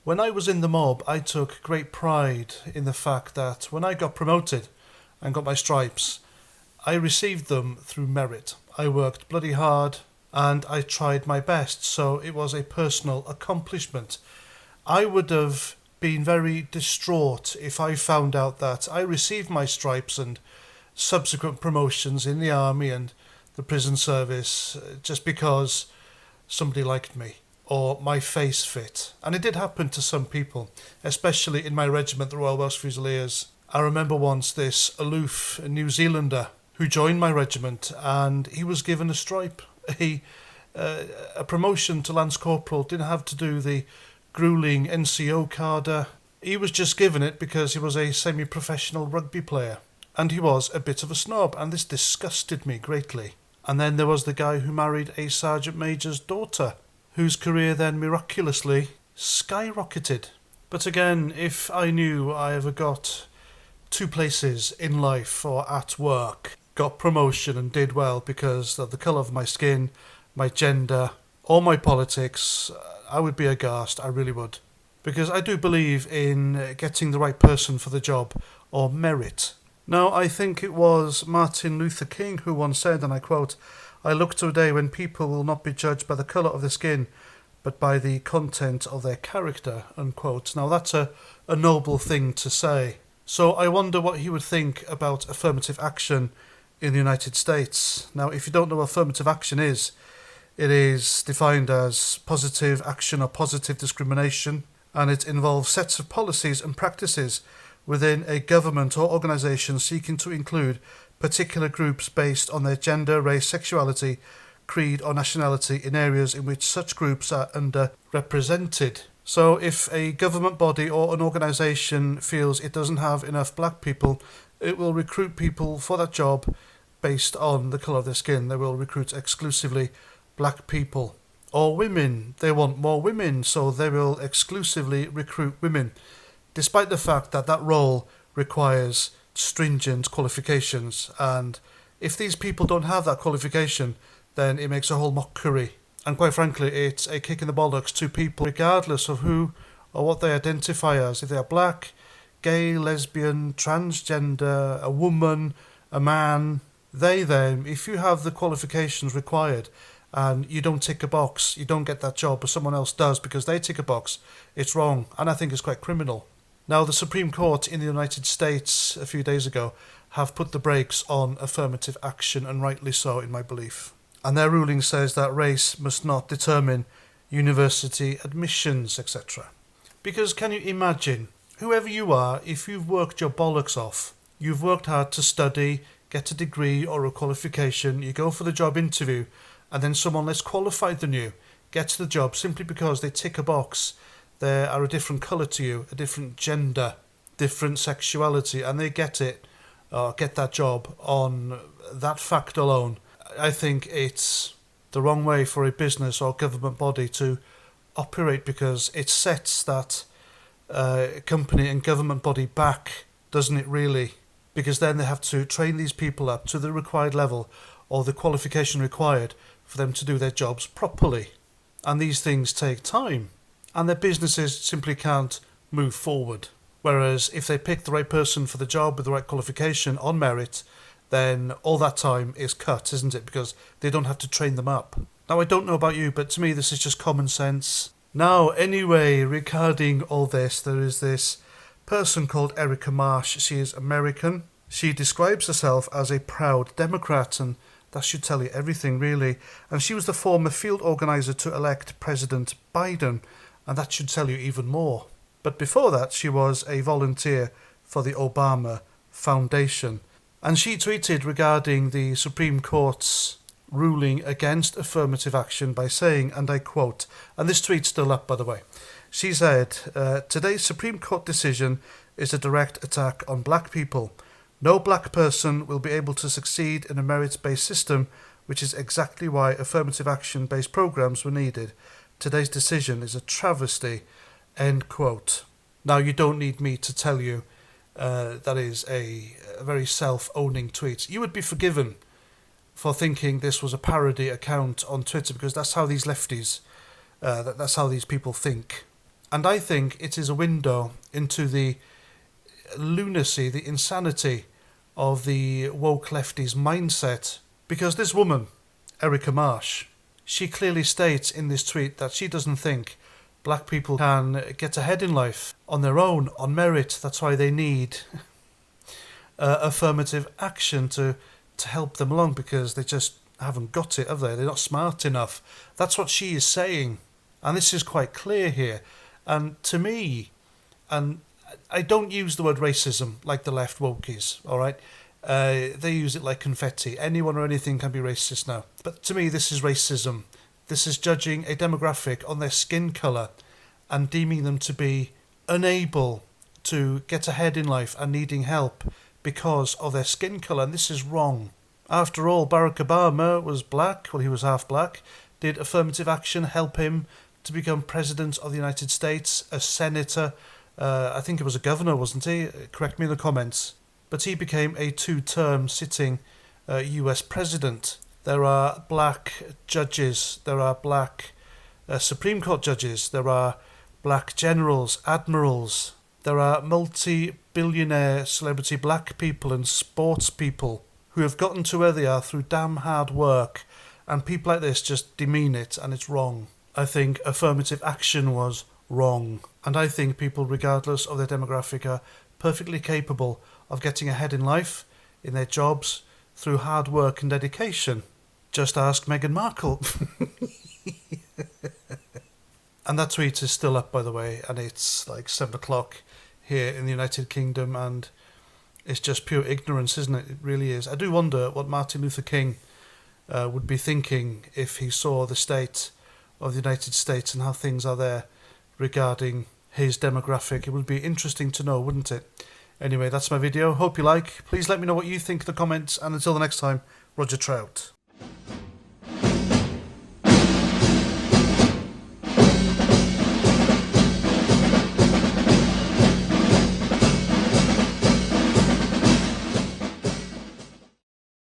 When I was in the mob, I took great pride in the fact that when I got promoted and got my stripes, I received them through merit. I worked bloody hard and I tried my best, so it was a personal accomplishment. I would have been very distraught if I found out that I received my stripes and subsequent promotions in the army and the prison service just because somebody liked me or my face fit. And it did happen to some people, especially in my regiment, the Royal Welsh Fusiliers. I remember once this aloof New Zealander who joined my regiment, and he was given a stripe. A promotion to Lance Corporal didn't have to do the grueling NCO cadre. He was just given it because he was a semi-professional rugby player. And he was a bit of a snob, and this disgusted me greatly. And then there was the guy who married a sergeant major's daughter, whose career then miraculously skyrocketed. But again, if I knew I ever got 2 places in life or at work, got promotion and did well because of the colour of my skin, my gender, or my politics, I would be aghast, I really would. Because I do believe in getting the right person for the job, or merit. Now, I think it was Martin Luther King who once said, and I quote, "I look to a day when people will not be judged by the colour of their skin, but by the content of their character," unquote. Now, that's a noble thing to say. So I wonder what he would think about affirmative action in the United States. Now, if you don't know what affirmative action is, it is defined as positive action or positive discrimination, and it involves sets of policies and practices within a government or organisation seeking to include particular groups based on their gender, race, sexuality, creed or nationality in areas in which such groups are underrepresented. So if a government body or an organisation feels it doesn't have enough black people, it will recruit people for that job based on the colour of their skin. They will recruit exclusively black people. Or women. They want more women, so they will exclusively recruit women, despite the fact that that role requires stringent qualifications. And if these people don't have that qualification, then it makes a whole mockery. And quite frankly, it's a kick in the bollocks to people, regardless of who or what they identify as. If they are black, gay, lesbian, transgender, a woman, a man, they, them, if you have the qualifications required and you don't tick a box, you don't get that job, but someone else does because they tick a box, it's wrong, and I think it's quite criminal. Now, the Supreme Court in the United States a few days ago have put the brakes on affirmative action, and rightly so in my belief. And their ruling says that race must not determine university admissions, etc. Because can you imagine, whoever you are, if you've worked your bollocks off, you've worked hard to study, get a degree or a qualification, you go for the job interview, and then someone less qualified than you gets the job simply because they tick a box, they are a different colour to you, a different gender, different sexuality, and they get it, or get that job on that fact alone. I think it's the wrong way for a business or government body to operate, because it sets that company and government body back, doesn't it really? Because then they have to train these people up to the required level or the qualification required for them to do their jobs properly. And these things take time, and their businesses simply can't move forward. Whereas if they pick the right person for the job with the right qualification on merit, then all that time is cut, isn't it? Because they don't have to train them up. Now, I don't know about you, but to me this is just common sense. Now, anyway, regarding all this, there is this person called Erica Marsh. She is American. She describes herself as a proud Democrat, and that should tell you everything, really. And she was the former field organizer to elect President Biden, and that should tell you even more. But before that, she was a volunteer for the Obama Foundation. And she tweeted regarding the Supreme Court's ruling against affirmative action by saying, and I quote, and this tweet's still up, by the way, she said, "Today's Supreme Court decision is a direct attack on black people. No black person will be able to succeed in a merit-based system, which is exactly why affirmative action-based programs were needed. Today's decision is a travesty," end quote. Now, you don't need me to tell you that is a very self-owning tweet. You would be forgiven for thinking this was a parody account on Twitter, because that's how these lefties, that's how these people think. And I think it is a window into the lunacy, the insanity of the woke lefties' mindset. Because this woman, Erica Marsh, she clearly states in this tweet that she doesn't think black people can get ahead in life on their own, on merit. That's why they need affirmative action to help them along, because they just haven't got it, have they? They're not smart enough. That's what she is saying. And this is quite clear here. And to me, and I don't use the word racism like the left wokies, all right? They use it like confetti. Anyone or anything can be racist now. But to me, this is racism. This is judging a demographic on their skin colour and deeming them to be unable to get ahead in life and needing help because of their skin colour. And this is wrong. After all, Barack Obama was black, well, he was half black. Did affirmative action help him to become president of the United States, a senator? I think it was a governor, wasn't he? Correct me in the comments. But he became a 2-term sitting US president. There are black judges, there are black Supreme Court judges, there are black generals, admirals, there are multi-billionaire celebrity black people and sports people who have gotten to where they are through damn hard work, and people like this just demean it, and it's wrong. I think affirmative action was wrong, and I think people, regardless of their demographic, are perfectly capable of getting ahead in life, in their jobs, through hard work and dedication. Just ask Meghan Markle. And that tweet is still up, by the way, and it's like 7 o'clock here in the United Kingdom, and it's just pure ignorance, isn't it? It really is. I do wonder what Martin Luther King would be thinking if he saw the state of the United States and how things are there regarding his demographic. It would be interesting to know, wouldn't it? Anyway, that's my video. Hope you like. Please let me know what you think in the comments, and until the next time, Roger Trout.